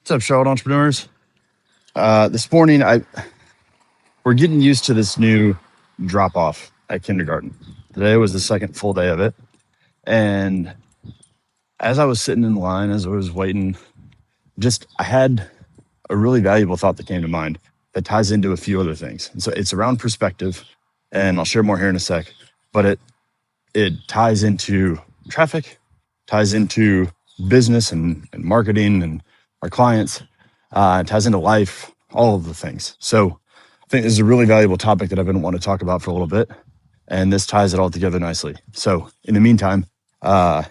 What's up, Charlotte entrepreneurs? This morning, we're getting used to this new drop off at kindergarten. Today was the second full day of it, and as I was sitting in line, as I was waiting, I had a really valuable thought that came to mind that ties into a few other things. And so it's around perspective, and I'll share more here in a sec. But it ties into traffic, ties into business and marketing and our clients. It ties into life, all of the things. So I think this is a really valuable topic that I've been wanting to talk about for a little bit, and this ties it all together nicely. So in the meantime, I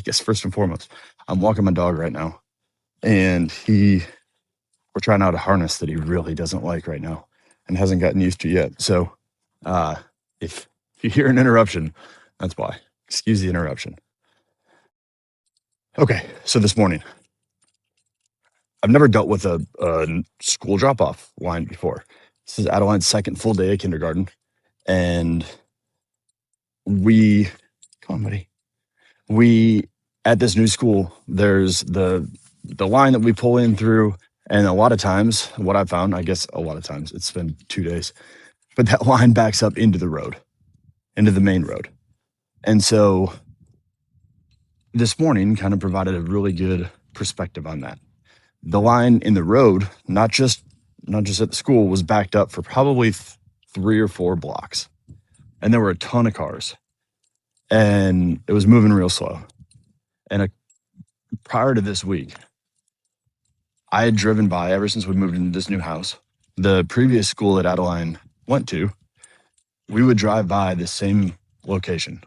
guess first and foremost, I'm walking my dog right now, and we're trying out a harness that he really doesn't like right now and hasn't gotten used to yet. So if you hear an interruption, that's why. Excuse the interruption. Okay, so this morning, I've never dealt with a school drop-off line before. This is Adeline's second full day of kindergarten, and come on, buddy. At this new school, there's the line that we pull in through, and a lot of times, what I've found, I guess a lot of times, it's been 2 days, but that line backs up into the road, into the main road. And so this morning kind of provided a really good perspective on that. The line in the road, not just at the school, was backed up for probably 3 or 4 blocks. And there were a ton of cars. And it was moving real slow. And prior to this week, I had driven by, ever since we moved into this new house, the previous school that Adeline went to, we would drive by the same location.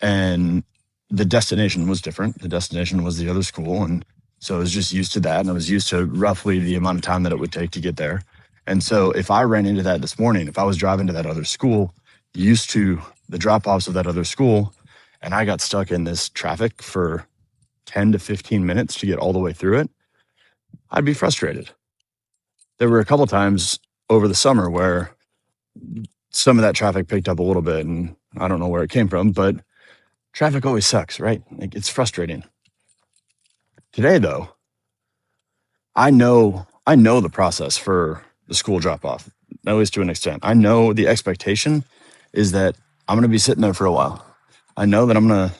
And the destination was different. The destination was the other school. And so I was just used to that. And I was used to roughly the amount of time that it would take to get there. And so if I ran into that this morning, if I was driving to that other school, used to the drop-offs of that other school, and I got stuck in this traffic for 10 to 15 minutes to get all the way through it, I'd be frustrated. There were a couple times over the summer where some of that traffic picked up a little bit, and I don't know where it came from, but traffic always sucks, right? Like, it's frustrating. Today, though, I know the process for the school drop-off, at least to an extent. I know the expectation is that I'm going to be sitting there for a while. I know that I'm going to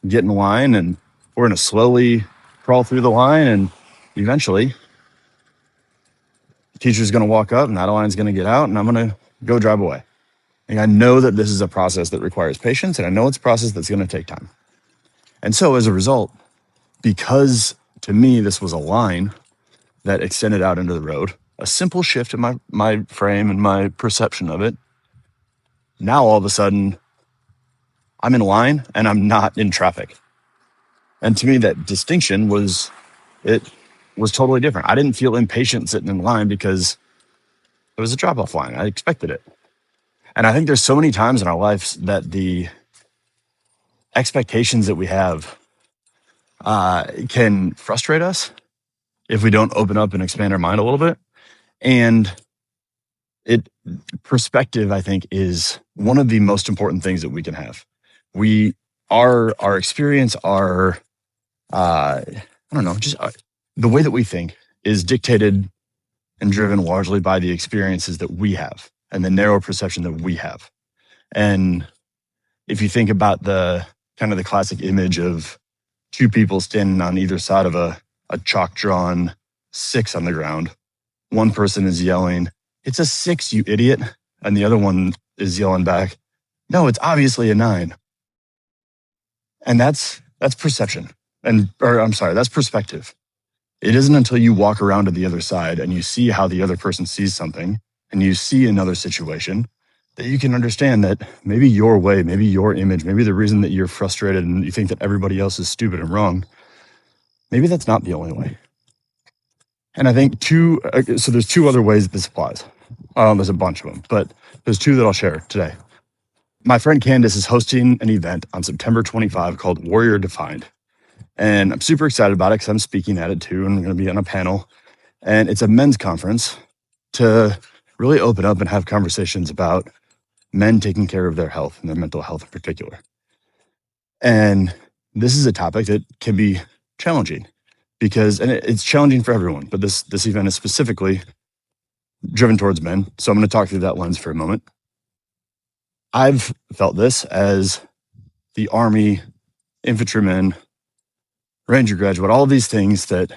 get in line, and we're going to slowly crawl through the line, and eventually the teacher's going to walk up, and that line's going to get out, and I'm going to go drive away. And I know that this is a process that requires patience, and I know it's a process that's going to take time. And so as a result, because to me this was a line that extended out into the road, a simple shift in my frame and my perception of it, now all of a sudden I'm in line and I'm not in traffic. And to me, that distinction was totally different. I didn't feel impatient sitting in line because it was a drop-off line. I expected it. And I think there's so many times in our lives that the expectations that we have can frustrate us if we don't open up and expand our mind a little bit. And perspective, I think, is one of the most important things that we can have. Our experience, the way that we think is dictated and driven largely by the experiences that we have and the narrow perception that we have. And if you think about the kind of the classic image of 2 people standing on either side of a chalk-drawn 6 on the ground, one person is yelling, "It's a 6, you idiot." And the other one is yelling back, "No, it's obviously a 9. And that's perception. That's perspective. It isn't until you walk around to the other side and you see how the other person sees something and you see another situation that you can understand that maybe your way, maybe your image, maybe the reason that you're frustrated and you think that everybody else is stupid and wrong, maybe that's not the only way. And I think so there's 2 other ways that this applies. There's a bunch of them, but there's 2 that I'll share today. My friend Candace is hosting an event on September 25 called Warrior Defined. And I'm super excited about it because I'm speaking at it too, and I'm going to be on a panel. And it's a men's conference to really open up and have conversations about men taking care of their health and their mental health in particular. And this is a topic that can be challenging. because, and it's challenging for everyone, but this event is specifically driven towards men. So I'm going to talk through that lens for a moment. I've felt this as the Army, infantryman, Ranger graduate, all of these things that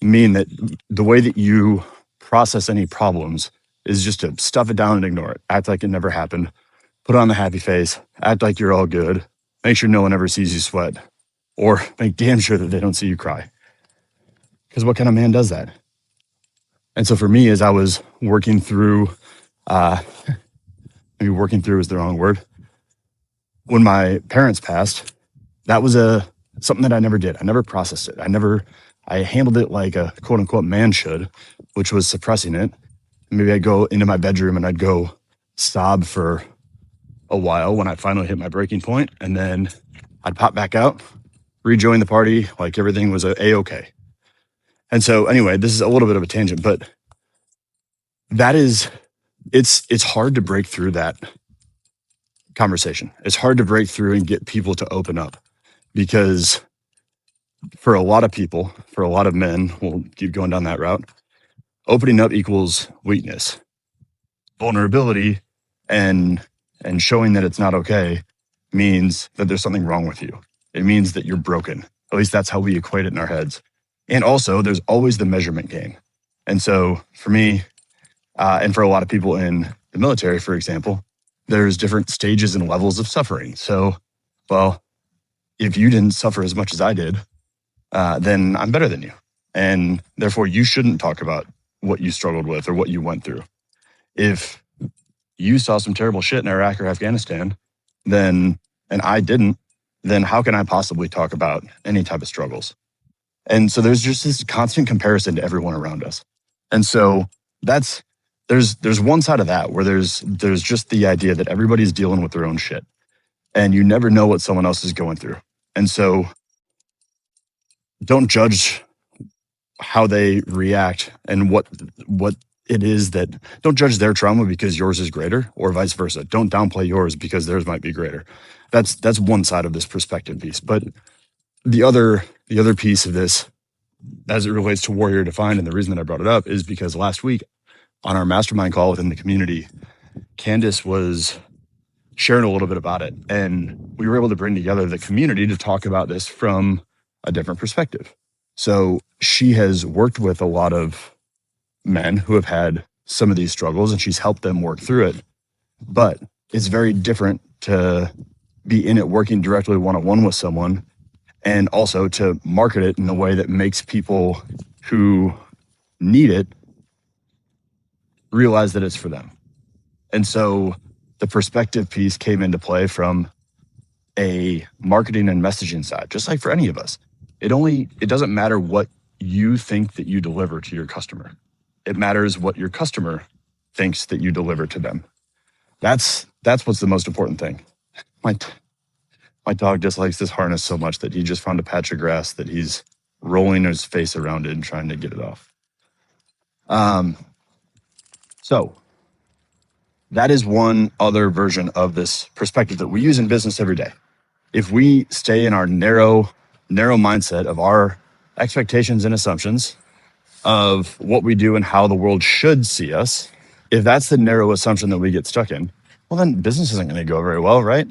mean that the way that you process any problems is just to stuff it down and ignore it, act like it never happened, put on the happy face, act like you're all good, make sure no one ever sees you sweat, or make damn sure that they don't see you cry. Because what kind of man does that? And so for me, as I was working through, maybe working through is the wrong word, when my parents passed, that was something that I never did. I never processed it. I handled it like a quote unquote man should, which was suppressing it. Maybe I'd go into my bedroom and I'd go sob for a while when I finally hit my breaking point. And then I'd pop back out, rejoin the party like everything was A-okay. And so anyway, this is a little bit of a tangent, but it's hard to break through that conversation. It's hard to break through and get people to open up, because for a lot of people, for a lot of men, we'll keep going down that route, opening up equals weakness. Vulnerability and showing that it's not okay means that there's something wrong with you. It means that you're broken. At least that's how we equate it in our heads. And also, there's always the measurement game. And so for me, and for a lot of people in the military, for example, there's different stages and levels of suffering. So, well, if you didn't suffer as much as I did, then I'm better than you. And therefore, you shouldn't talk about what you struggled with or what you went through. If you saw some terrible shit in Iraq or Afghanistan, and I didn't, then how can I possibly talk about any type of struggles? And so there's just this constant comparison to everyone around us. And so there's one side of that where there's just the idea that everybody's dealing with their own shit and you never know what someone else is going through. And so don't judge how they react and what it is that, don't judge their trauma because yours is greater, or vice versa. Don't downplay yours because theirs might be greater. That's one side of this perspective piece. But the other piece of this, as it relates to Warrior Defined, and the reason that I brought it up is because last week on our mastermind call within the community, Candace was sharing a little bit about it. And we were able to bring together the community to talk about this from a different perspective. So she has worked with a lot of men who have had some of these struggles, and she's helped them work through it. But it's very different to be in it working directly one-on-one with someone, and also to market it in a way that makes people who need it realize that it's for them. And so the perspective piece came into play from a marketing and messaging side, just like for any of us. It doesn't matter what you think that you deliver to your customer. It matters what your customer thinks that you deliver to them. That's what's the most important thing. My dog dislikes this harness so much that he just found a patch of grass that he's rolling his face around it and trying to get it off. So that is one other version of this perspective that we use in business every day. If we stay in our narrow mindset of our expectations and assumptions of what we do and how the world should see us, if that's the narrow assumption that we get stuck in, well, then business isn't going to go very well, right?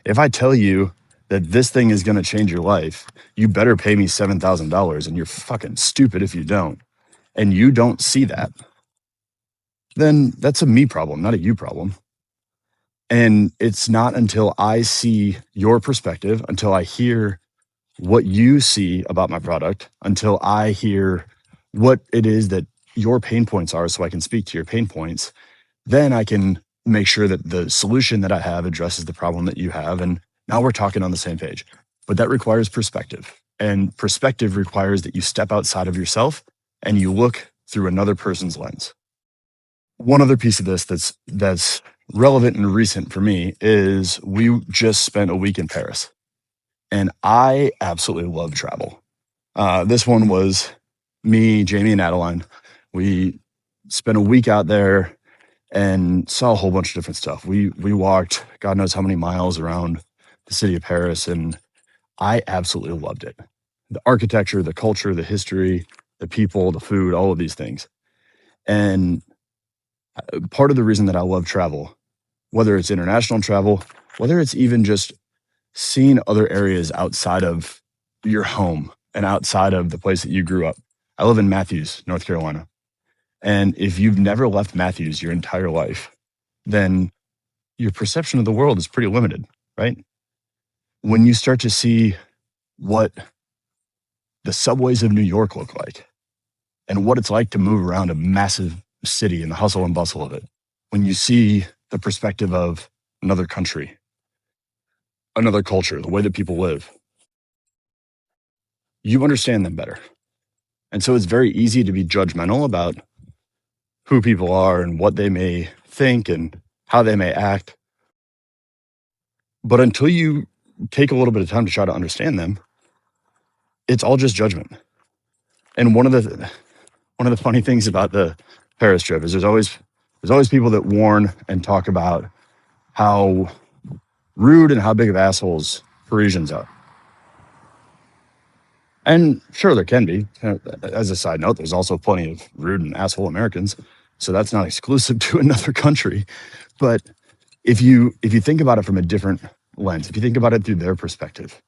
If I tell you that this thing is going to change your life, you better pay me $7,000, and you're fucking stupid if you don't, and you don't see that, then that's a me problem, not a you problem. And it's not until I see your perspective, until I hear what you see about my product, until I hear what it is that your pain points are so I can speak to your pain points, then I can make sure that the solution that I have addresses the problem that you have. And now we're talking on the same page. But that requires perspective. And perspective requires that you step outside of yourself and you look through another person's lens. One other piece of this that's relevant and recent for me is we just spent a week in Paris. And I absolutely love travel. This one was me, Jamie, and Adeline. We spent a week out there and saw a whole bunch of different stuff. We walked God knows how many miles around the city of Paris, and I absolutely loved it. the architecture, the culture, the history, the people, the food, all of these things. And part of the reason that I love travel, whether it's international travel, whether it's even just seeing other areas outside of your home and outside of the place that you grew up. I live in Matthews, North Carolina. And if you've never left Matthews your entire life, then your perception of the world is pretty limited, right? When you start to see what the subways of New York look like and what it's like to move around a massive city and the hustle and bustle of it, when you see the perspective of another country, another culture, the way that people live, you understand them better. And so it's very easy to be judgmental about who people are and what they may think and how they may act. But until you take a little bit of time to try to understand them, it's all just judgment. And one of the funny things about the Paris trip is there's always people that warn and talk about how rude and how big of assholes Parisians are. And sure, there can be. As a side note, there's also plenty of rude and asshole Americans. So that's not exclusive to another country. But if you think about it from a different lens, if you think about it through their perspective,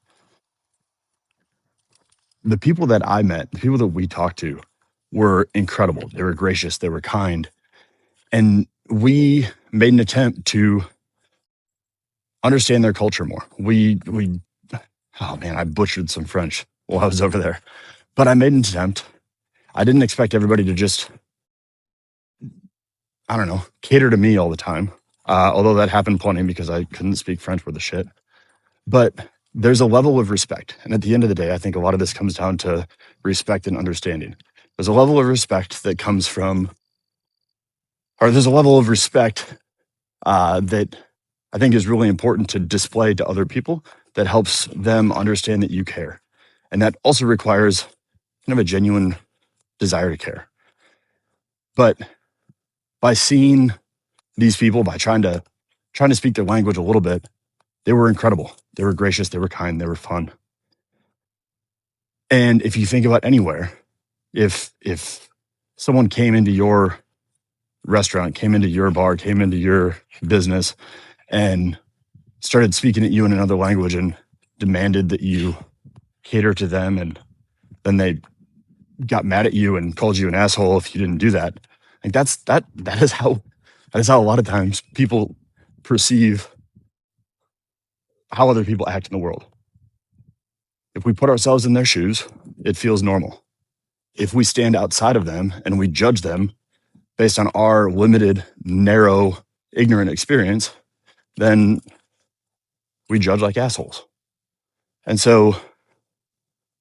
the people that I met, the people that we talked to were incredible. They were gracious, they were kind. And we made an attempt to understand their culture more. We oh man, I butchered some French while I was over there. But I made an attempt. I didn't expect everybody to just, I don't know, cater to me all the time. Although that happened plenty because I couldn't speak French worth a shit. But there's a level of respect. And at the end of the day, I think a lot of this comes down to respect and understanding. There's a level of respect that comes from, or there's a level of respect that I think is really important to display to other people that helps them understand that you care. And that also requires kind of a genuine desire to care. But by seeing these people, by trying to speak their language a little bit, they were incredible. They were gracious, they were kind, they were fun. And if you think about anywhere, if someone came into your restaurant, came into your bar, came into your business and started speaking at you in another language and demanded that you cater to them, and then they got mad at you and called you an asshole if you didn't do that. Like that is how a lot of times people perceive how other people act in the world. If we put ourselves in their shoes, it feels normal. If we stand outside of them and we judge them based on our limited, narrow, ignorant experience, then we judge like assholes. And so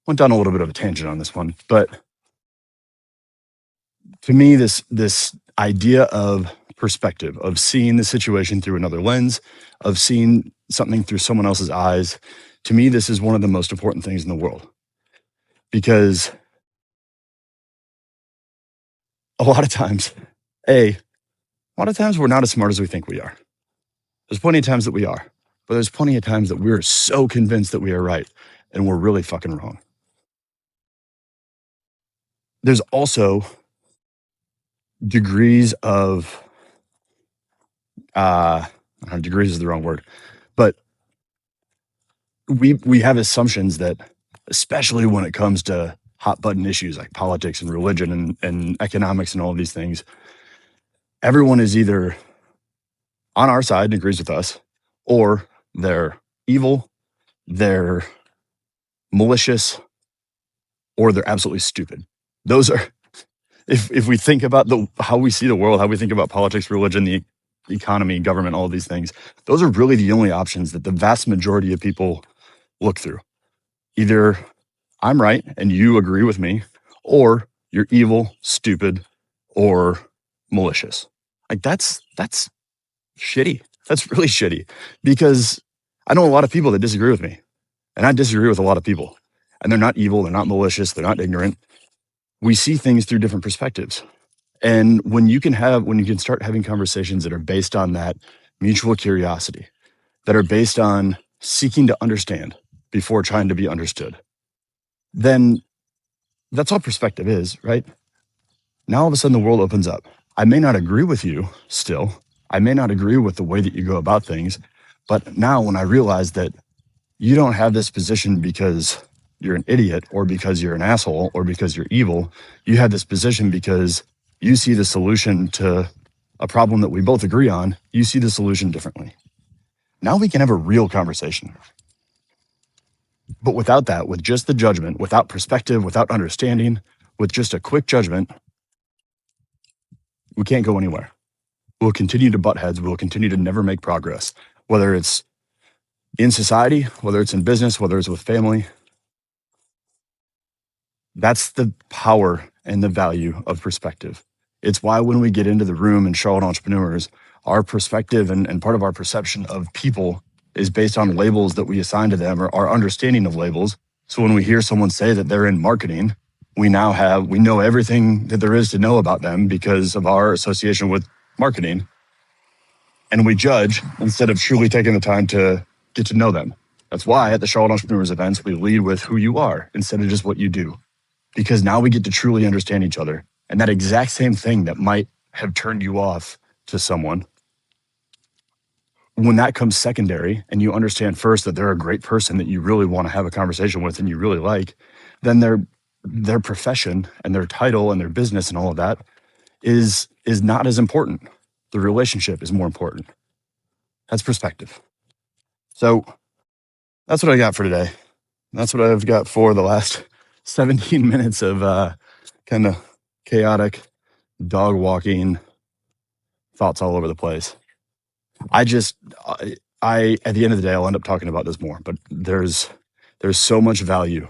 went down a little bit of a tangent on this one, but to me, this idea of perspective, of seeing the situation through another lens, of seeing something through someone else's eyes, to me, this is one of the most important things in the world. Because a lot of times we're not as smart as we think we are. There's plenty of times that we are, but there's plenty of times that we're so convinced that we are right and we're really fucking wrong. There's also degrees of, degrees is the wrong word, but we have assumptions that, especially when it comes to hot button issues like politics and religion and economics and all of these things, everyone is either on our side and agrees with us, or they're evil, they're malicious, or they're absolutely stupid. Those are, if we think about how we see the world, how we think about politics, religion, the economy, government, all of these things, those are really the only options that the vast majority of people look through. Either I'm right and you agree with me, or you're evil, stupid, or malicious. Like that's shitty. That's really shitty, because I know a lot of people that disagree with me, and I disagree with a lot of people, and they're not evil, they're not malicious, they're not ignorant. We see things through different perspectives. And when you can start having conversations that are based on that mutual curiosity, that are based on seeking to understand before trying to be understood, then that's all perspective is, right? Now all of a sudden the world opens up. I may not agree with you still. I may not agree with the way that you go about things. But now when I realize that you don't have this position because you're an idiot or because you're an asshole or because you're evil, you have this position because you see the solution to a problem that we both agree on. You see the solution differently. Now we can have a real conversation. But without that, with just the judgment, without perspective, without understanding, with just a quick judgment, we can't go anywhere. We'll continue to butt heads. We'll continue to never make progress, whether it's in society, whether it's in business, whether it's with family. That's the power and the value of perspective. It's why when we get into the room and Charlotte entrepreneurs, our perspective and part of our perception of people is based on labels that we assign to them or our understanding of labels. So when we hear someone say that they're in marketing, we know everything that there is to know about them because of our association with marketing. And we judge instead of truly taking the time to get to know them. That's why at the Charlotte Entrepreneurs events, we lead with who you are instead of just what you do. Because now we get to truly understand each other. And that exact same thing that might have turned you off to someone, when that comes secondary and you understand first that they're a great person that you really want to have a conversation with and you really like, then their profession and their title and their business and all of that is not as important. The relationship is more important. That's perspective. So that's what I got for today. That's what I've got for the last 17 minutes of kind of chaotic dog walking thoughts all over the place. I at the end of the day, I'll end up talking about this more, but there's so much value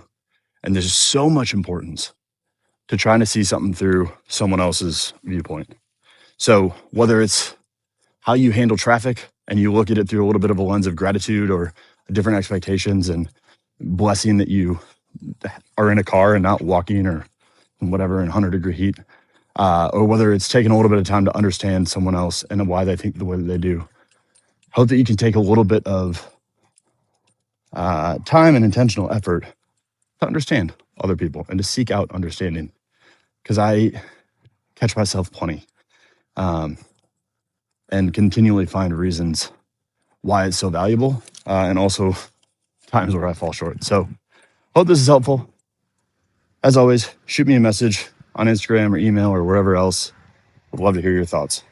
and there's so much importance to trying to see something through someone else's viewpoint. So whether it's how you handle traffic and you look at it through a little bit of a lens of gratitude or different expectations and blessing that you are in a car and not walking or whatever in 100-degree heat, or whether it's taking a little bit of time to understand someone else and why they think the way that they do. Hope that you can take a little bit of time and intentional effort to understand other people and to seek out understanding. Because I catch myself plenty and continually find reasons why it's so valuable and also times where I fall short. So hope this is helpful. As always, shoot me a message on Instagram or email or wherever else. I'd love to hear your thoughts.